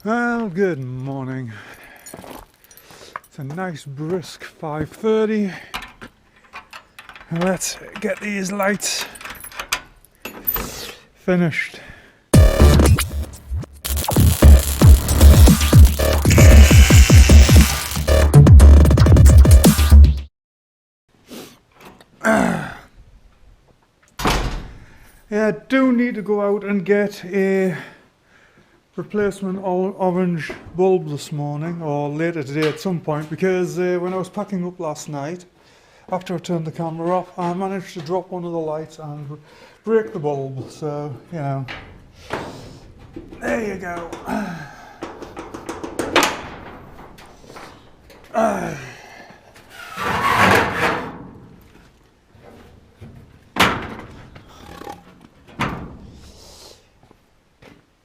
Well, good morning. It's a nice brisk 5:30. Let's get these lights finished. Yeah, I do need to go out and get a replacement orange bulb this morning, or later today at some point, because when I was packing up last night, after I turned the camera off, I managed to drop one of the lights and break the bulb. So, you know, there you go.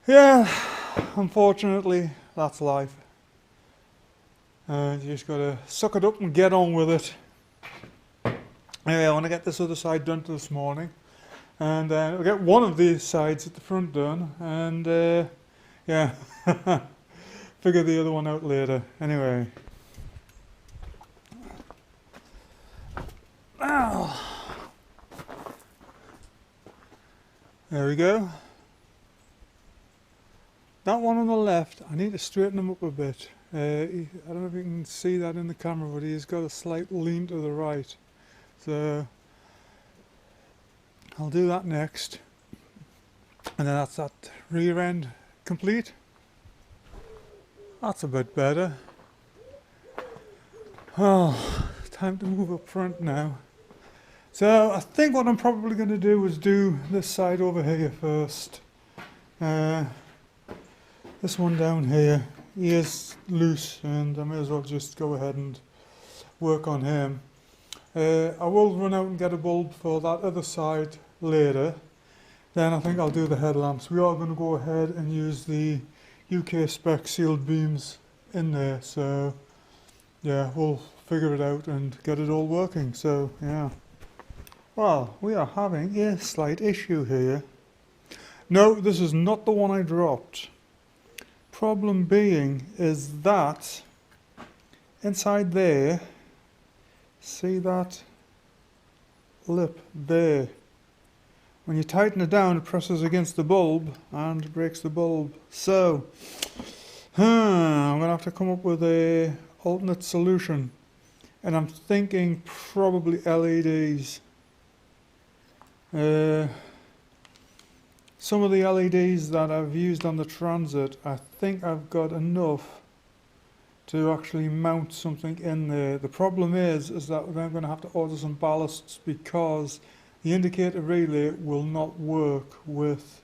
Yeah, unfortunately, that's life. You just gotta suck it up and get on with it. Anyway, I want to get this other side done this morning, and I'll get one of these sides at the front done, and yeah, figure the other one out later. Anyway, there we go. That one on the left, I need to straighten him up a bit. I don't know if you can see that in the camera, but he's got a slight lean to the right. So I'll do that next. And then that's that rear end complete. That's a bit better. Oh, time to move up front now. So I think what I'm probably going to do is do this side over here first. This one down here, he is loose, and I may as well just go ahead and work on him. I will run out and get a bulb for that other side later. Then I think I'll do the headlamps. We are going to go ahead and use the UK spec sealed beams in there, so yeah, we'll figure it out and get it all working. So yeah. Well, we are having a slight issue here. No, this is not the one I dropped. Problem being is that inside there, see that lip there? When you tighten it down, it presses against the bulb and breaks the bulb. So, I'm going to have to come up with a alternate solution. And I'm thinking probably LEDs. Some of the LEDs that I've used on the Transit, I think I've got enough to actually mount something in there. The problem is that I'm going to have to order some ballasts because the indicator relay will not work with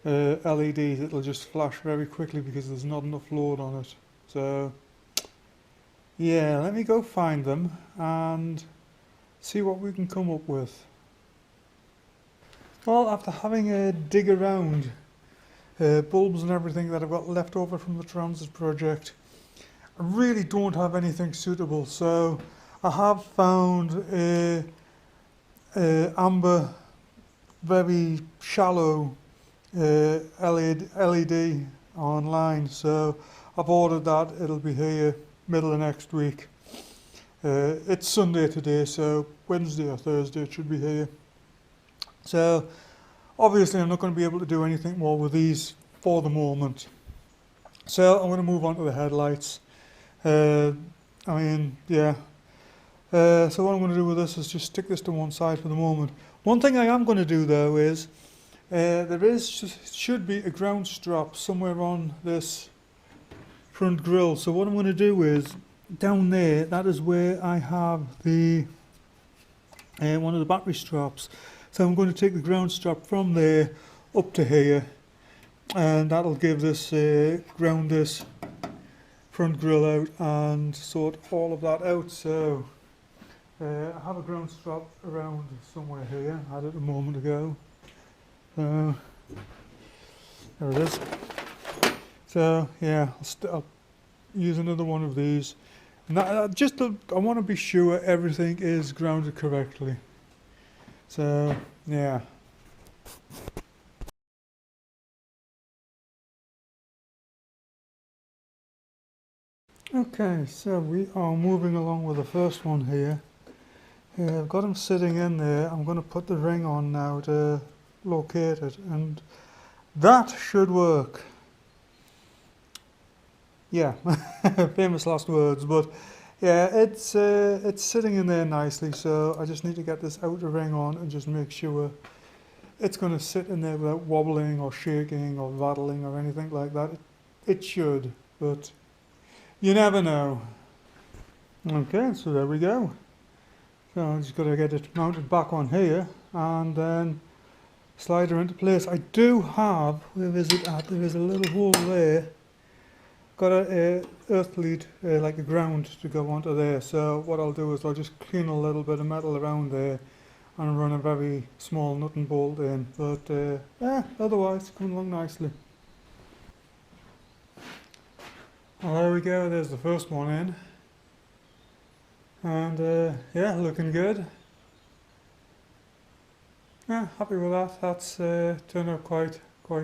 LEDs. It'll just flash very quickly because there's not enough load on it. So yeah, let me go find them and see what we can come up with. Well, after having a dig around bulbs and everything that I've got left over from the Transit project, I really don't have anything suitable. So I have found a amber, very shallow LED online. So I've ordered that. It'll be here middle of next week. It's Sunday today, so Wednesday or Thursday it should be here. So obviously I'm not going to be able to do anything more with these for the moment. So I'm going to move on to the headlights. So what I'm going to do with this is just stick this to one side for the moment. One thing I am going to do though is should be a ground strap somewhere on this front grille. So what I'm going to do is down there, that is where I have the one of the battery straps. So I'm going to take the ground strap from there up to here, and that'll give this ground this front grille out and sort all of that out. So I have a ground strap around somewhere here. I had it a moment ago. There it is. So yeah, I'll use another one of these. And I want to be sure everything is grounded correctly. So yeah. Okay, so we are moving along with the first one here. I've got him sitting in there. I'm going to put the ring on now to locate it, and that should work. Yeah, famous last words, but yeah, it's sitting in there nicely. So I just need to get this outer ring on and just make sure it's going to sit in there without wobbling or shaking or rattling or anything like that. It should, but you never know. Okay, so there we go. So I'm just got to get it mounted back on here and then slide her into place. I do have, where is it at? There is a little hole there. Got a earth lead, like a ground to go onto there. So what I'll do is I'll just clean a little bit of metal around there and run a very small nut and bolt in. But yeah, otherwise coming along nicely. Well, there we go, there's the first one in. And yeah, looking good. Yeah, happy with that. That's turned out quite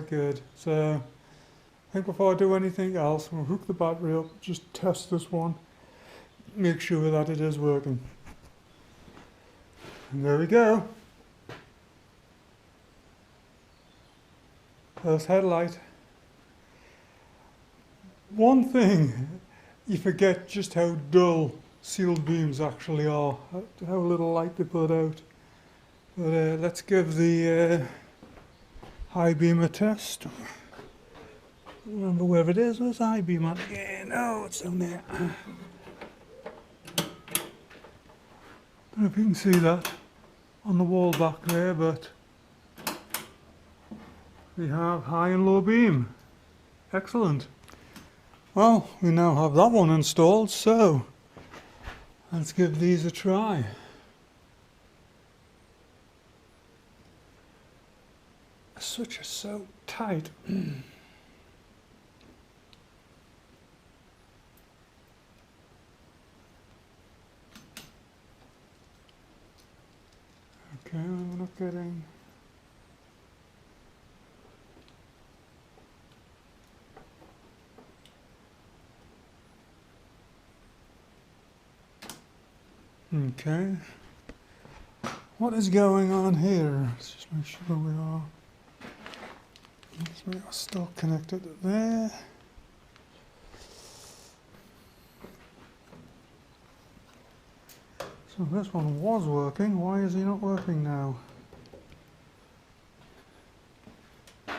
good. So I think before I do anything else, I'm going to hook the battery up, just test this one, make sure that it is working. And there we go. First headlight. One thing, you forget just how dull sealed beams actually are, how little light they put out. But let's give the high beam a test. Remember where it is? Where's the high beam at again? Oh, it's down there. I don't know if you can see that on the wall back there, but we have high and low beam. Excellent. Well, we now have that one installed, so let's give these a try. The switch is so tight. Okay, I'm not getting... Okay. What is going on here? Let's just make sure we are... We are still connected there. So this one was working. Why is he not working now? I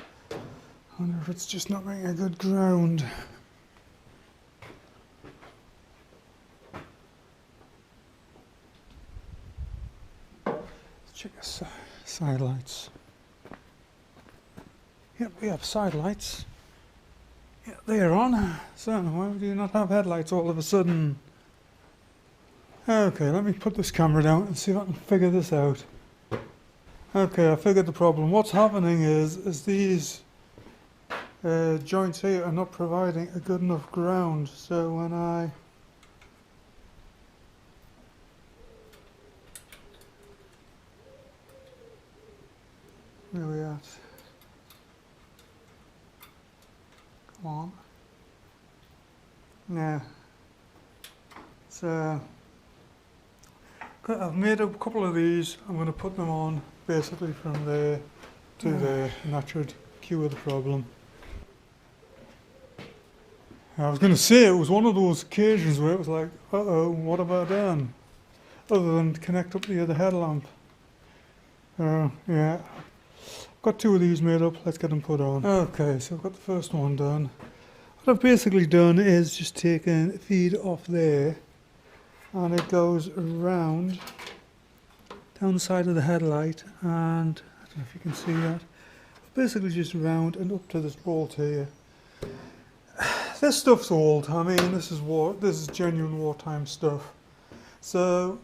wonder if it's just not making a good ground. Check the side lights. Yep, we have side lights. Yeah, they're on. So why do you not have headlights all of a sudden? Okay, let me put this camera down and see if I can figure this out. Okay, I figured the problem. What's happening is these joints here are not providing a good enough ground. So when I where are we at? Come on. Yeah. So I've made a couple of these. I'm going to put them on basically from there to there, and that should cure the problem. I was going to say it was one of those occasions where it was like, uh-oh, what have I done? Other than connect up the other headlamp. Yeah. Got two of these made up, let's get them put on. Okay, so I've got the first one done. What I've basically done is just taken feed off there, and it goes around down the side of the headlight, and I don't know if you can see that. Basically just round and up to this bolt here. This stuff's old. I mean, this is genuine wartime stuff. So,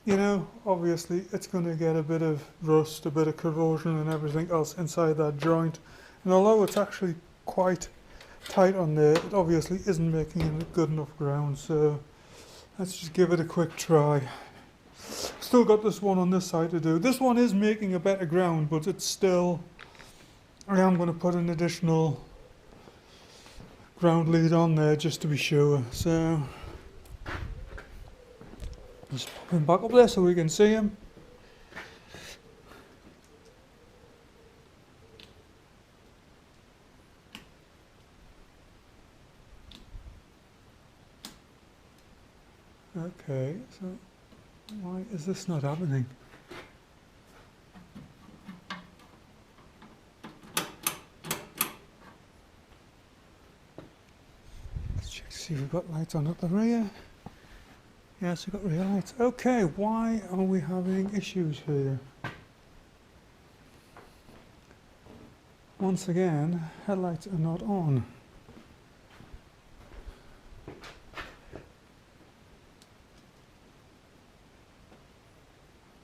you know, obviously it's going to get a bit of rust, a bit of corrosion and everything else inside that joint. And although it's actually quite tight on there, it obviously isn't making a good enough ground. So let's just give it a quick try. Still got this one on this side to do. This one is making a better ground, but it's still... I am going to put an additional ground lead on there just to be sure. So just pop him back up there so we can see him. Okay, so why is this not happening? Let's check to see if we've got lights on at the rear. Yes, we've got rear lights. Okay, why are we having issues here? Once again, headlights are not on.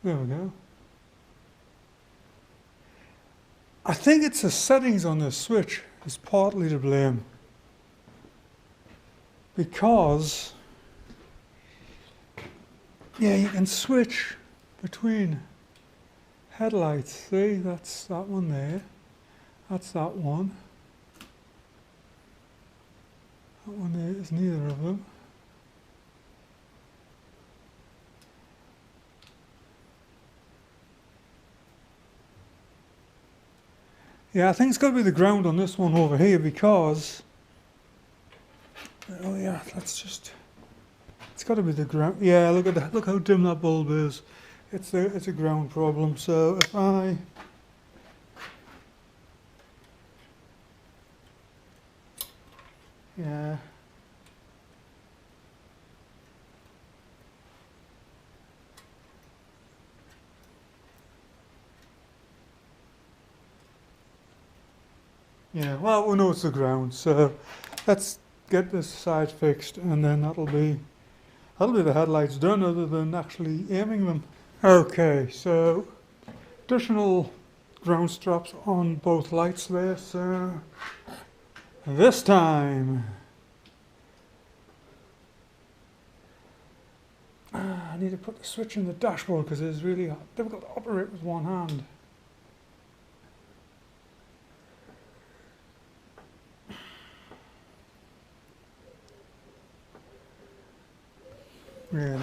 There we go. I think it's the settings on this switch is partly to blame. Because, yeah, you can switch between headlights. See, that's that one there. That's that one. That one there is neither of them. Yeah, I think it's got to be the ground on this one over here because, oh yeah, let's just, it's got to be the ground. Yeah, look at that, look how dim that bulb is. It's a ground problem. So if I, yeah. Yeah, well, we know it's the ground, so let's get this side fixed, and then that'll be the headlights done, other than actually aiming them. Okay, so additional ground straps on both lights there. So this time, I need to put the switch in the dashboard because it's really difficult to operate with one hand. Really.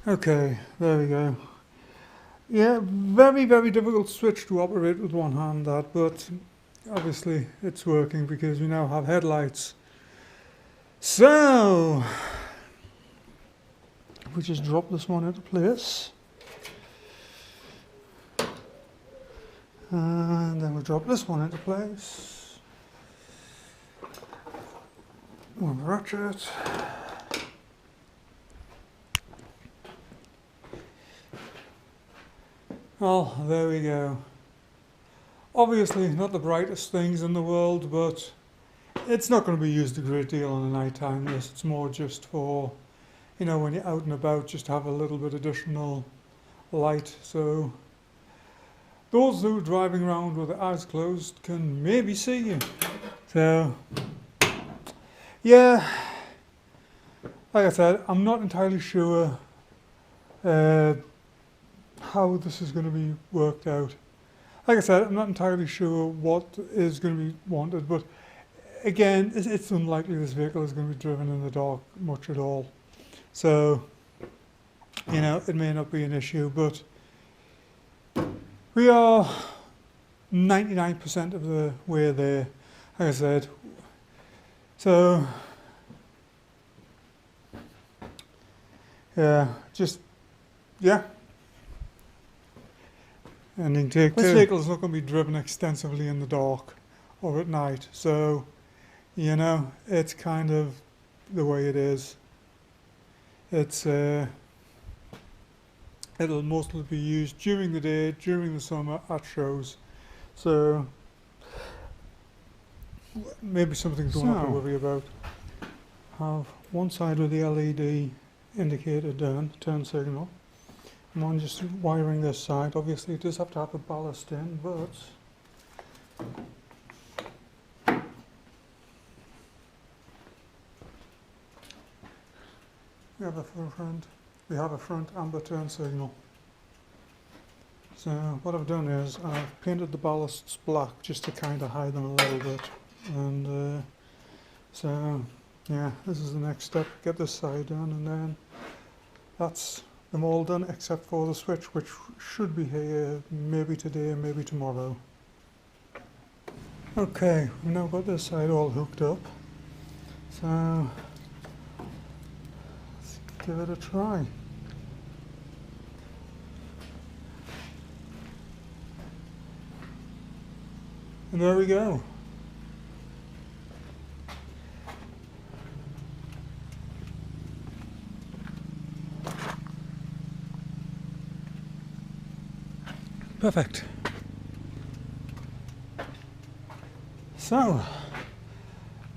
Okay, there we go. Yeah, very, very difficult switch to operate with one hand, that, but obviously it's working because we now have headlights. So, we just drop this one into place. And then we'll drop this one into place. One ratchet. Oh, there we go. Obviously not the brightest things in the world, but it's not going to be used a great deal in the night time. This, it's more just for, you know, when you're out and about, just have a little bit additional light. So those who are driving around with their eyes closed can maybe see you. So, yeah, like I said, I'm not entirely sure how this is going to be worked out. Like I said, I'm not entirely sure what is going to be wanted, but again, it's unlikely this vehicle is going to be driven in the dark much at all. So, you know, it may not be an issue, but we are 99% of the way there, like I said. So, yeah, just, yeah. Ending take two. This vehicle is not going to be driven extensively in the dark or at night, so, you know, it's kind of the way it is. It's, it'll mostly be used during the day, during the summer, at shows. So, maybe something to have to worry about. Have one side with the LED indicator done, turn signal. And one just wiring this side. Obviously it does have to have the ballast in, but we have a front amber turn signal. So what I've done is I've painted the ballasts black just to kind of hide them a little bit, and so yeah, this is the next step. Get this side done, and then that's them all done except for the switch, which should be here maybe today, maybe tomorrow. Okay, we've now got this side all hooked up, so let's give it a try. And there we go. Perfect. So,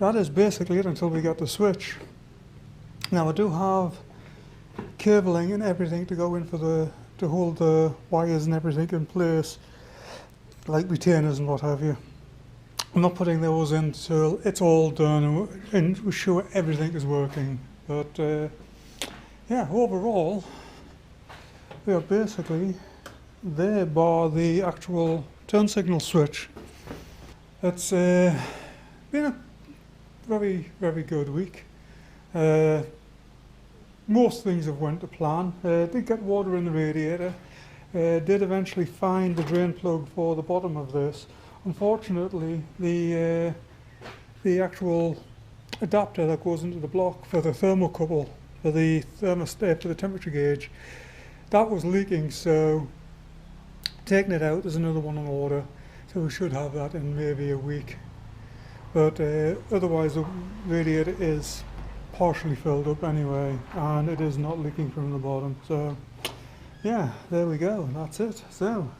that is basically it until we get the switch. Now I do have cabling and everything to go in for to hold the wires and everything in place, like retainers and what have you. I'm not putting those in until it's all done and we're sure everything is working. But yeah, overall, we are basically there bar the actual turn signal switch. It's been a very, very good week. Most things have went to plan. Did get water in the radiator. Did eventually find the drain plug for the bottom of this. Unfortunately, the actual adapter that goes into the block for the thermocouple, for the thermostat, for the temperature gauge, that was leaking, so taking it out, there's another one on order, so we should have that in maybe a week. But otherwise the radiator is partially filled up anyway, and it is not leaking from the bottom. So yeah, there we go, that's it. So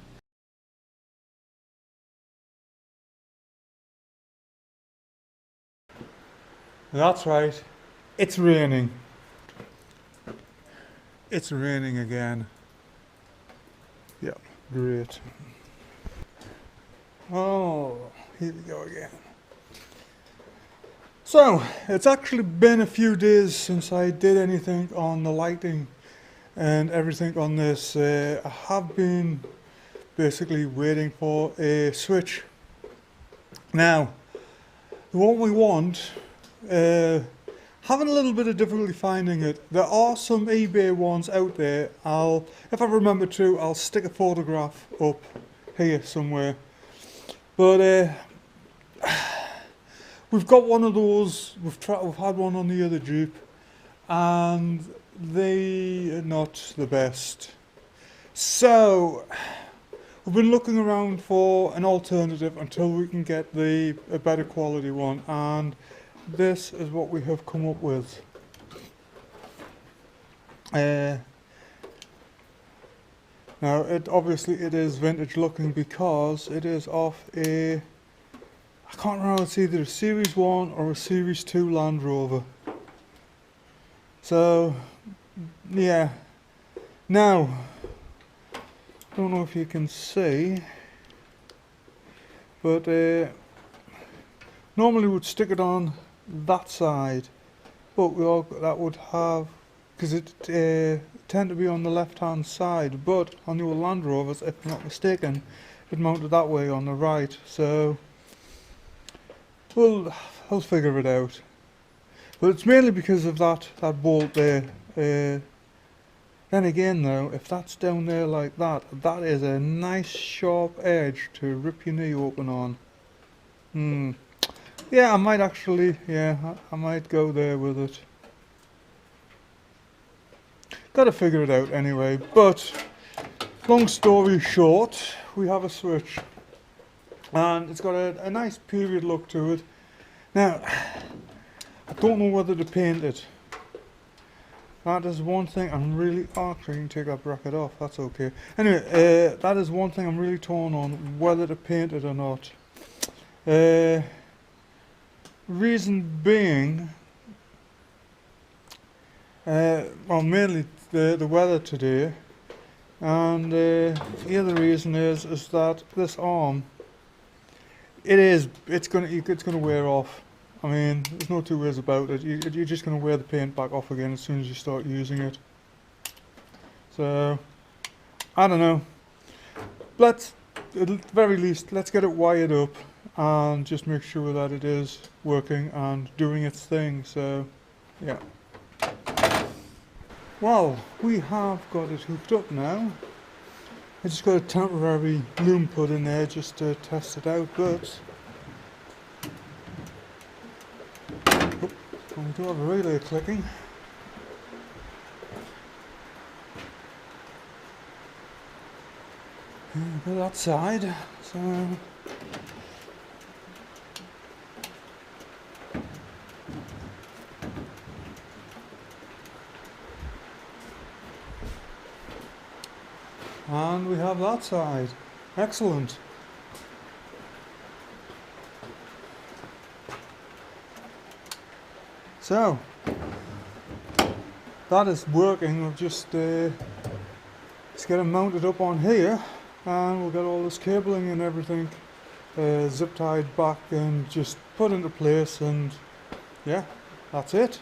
that's right, it's raining. It's raining again. Yeah, great. Oh, here we go again. So, it's actually been a few days since I did anything on the lighting and everything on this. I have been basically waiting for a switch. Now, the one we want, having a little bit of difficulty finding it. There are some eBay ones out there. If I remember to, I'll stick a photograph up here somewhere. But we've got one of those. We've had one on the other Jeep, and they are not the best. So we've been looking around for an alternative until we can get a better quality one, and this is what we have come up with. Now, obviously it is vintage looking because it is off I can't remember, it's either a Series 1 or a Series 2 Land Rover. So, yeah. Now, don't know if you can see, but normally we'd stick it on that side, but that would have, because it tend to be on the left hand side, but on your Land Rovers, if I'm not mistaken, it mounted that way on the right. So I'll figure it out, but it's mainly because of that bolt there. Then again though, if that's down there like that, that is a nice sharp edge to rip your knee open on. Yeah, I might actually, I might go there with it. Gotta figure it out anyway, but long story short, we have a switch. And it's got a nice period look to it. Now, I don't know whether to paint it. That is one thing I'm really, actually you can take that bracket off, that's okay. Anyway, that is one thing I'm really torn on, whether to paint it or not. Reason being, well, mainly the weather today, and the other reason is that this arm, it's gonna wear off. I mean, there's no two ways about it. You're just going to wear the paint back off again as soon as you start using it. So, I don't know. Let's, at the very least, let's get it wired up and just make sure that it is working and doing its thing. So, yeah. Well, we have got it hooked up now. I just got a temporary loom put in there just to test it out, but we do have a relay clicking. Go that side, so and we have that side. Excellent. So that is working. We'll just get it mounted up on here, and we'll get all this cabling and everything zip tied back and just put into place, and yeah, that's it.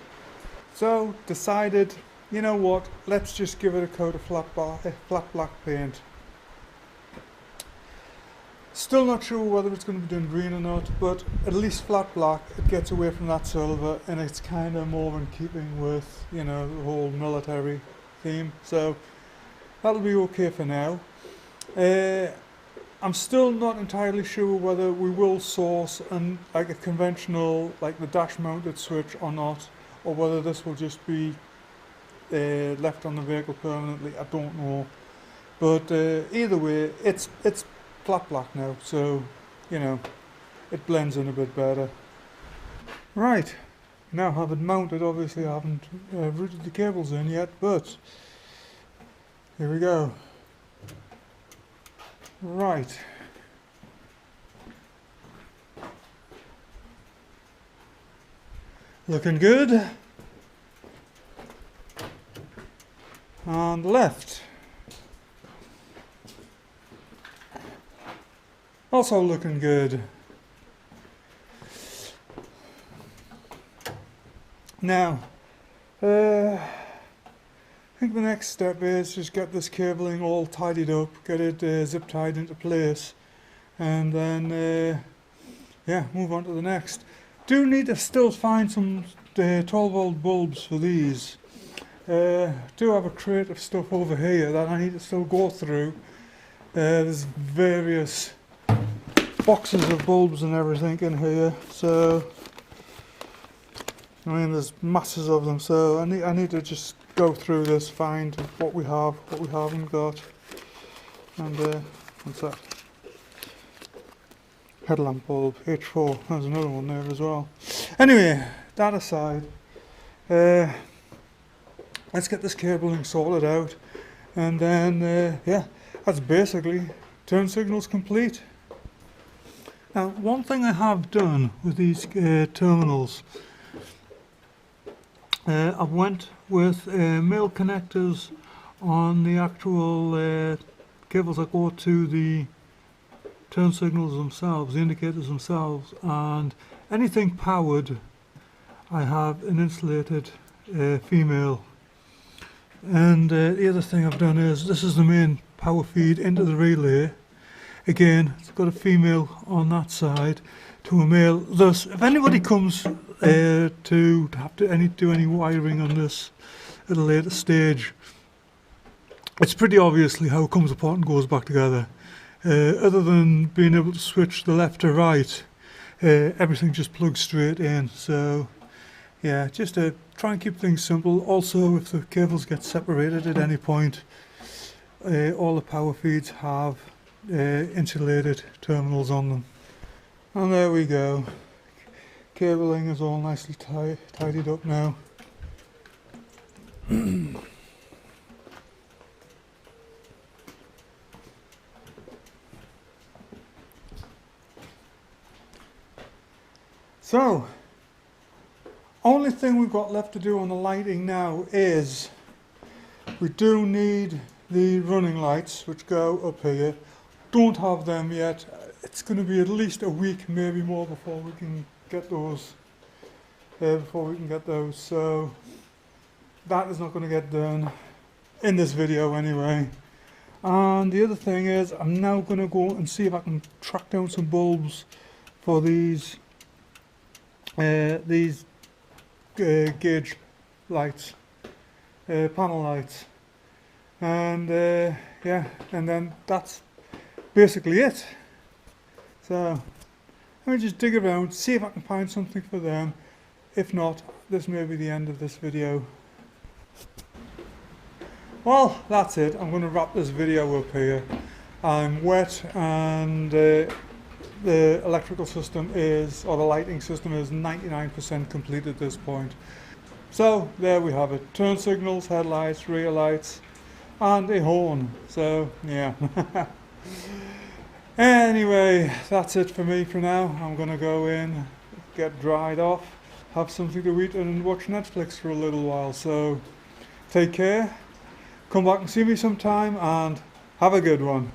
So decided, you know what, let's just give it a coat of flat black paint. Still not sure whether it's going to be done green or not, but at least flat black, it gets away from that silver, and it's kind of more in keeping with, you know, the whole military theme. So that'll be okay for now. I'm still not entirely sure whether we will source like a conventional, like the dash mounted switch or not, or whether this will just be left on the vehicle permanently. I don't know, but either way, it's flat black now, so you know it blends in a bit better. Right, now have it mounted. Obviously I haven't routed the cables in yet, but here we go. Right, looking good. And left, also looking good. Now, I think the next step is just get this cabling all tidied up, get it zip tied into place, and then yeah, move on to the next. Do need to still find some 12-volt bulbs for these. Do have a crate of stuff over here that I need to still go through. There's various boxes of bulbs and everything in here, so I mean there's masses of them, so I need to just go through this, find what we have, what we haven't got, and what's that? Headlamp bulb, H4, there's another one there as well. Anyway, that aside, let's get this cabling sorted out, and then yeah, that's basically turn signals complete. Now, one thing I have done with these terminals, I've went with male connectors on the actual cables that go to the turn signals themselves, the indicators themselves, and anything powered I have an insulated female. And the other thing I've done is, this is the main power feed into the relay. Again, it's got a female on that side to a male. Thus, if anybody comes to have to do any wiring on this at a later stage, it's pretty obviously how it comes apart and goes back together. Other than being able to switch the left to right, everything just plugs straight in. So yeah, just to try and keep things simple. Also, if the cables get separated at any point, all the power feeds have insulated terminals on them. And there we go. Cabling is all nicely tidied up now. So, only thing we've got left to do on the lighting now is we do need the running lights which go up here. Don't have them yet. It's going to be at least a week, maybe more, before we can get those before we can get those. So that is not going to get done in this video anyway. And the other thing is, I'm now going to go and see if I can track down some bulbs for these gauge lights, panel lights, and yeah, and then that's basically it. So let me just dig around, see if I can find something for them. If not, this may be the end of this video. Well, that's it. I'm going to wrap this video up here. I'm wet, and the electrical system is, or the lighting system is 99% complete at this point. So there we have it. Turn signals, headlights, rear lights, and a horn. So yeah. Anyway, that's it for me for now. I'm going to go in, get dried off, have something to eat, and watch Netflix for a little while. So take care. Come back and see me sometime, and have a good one.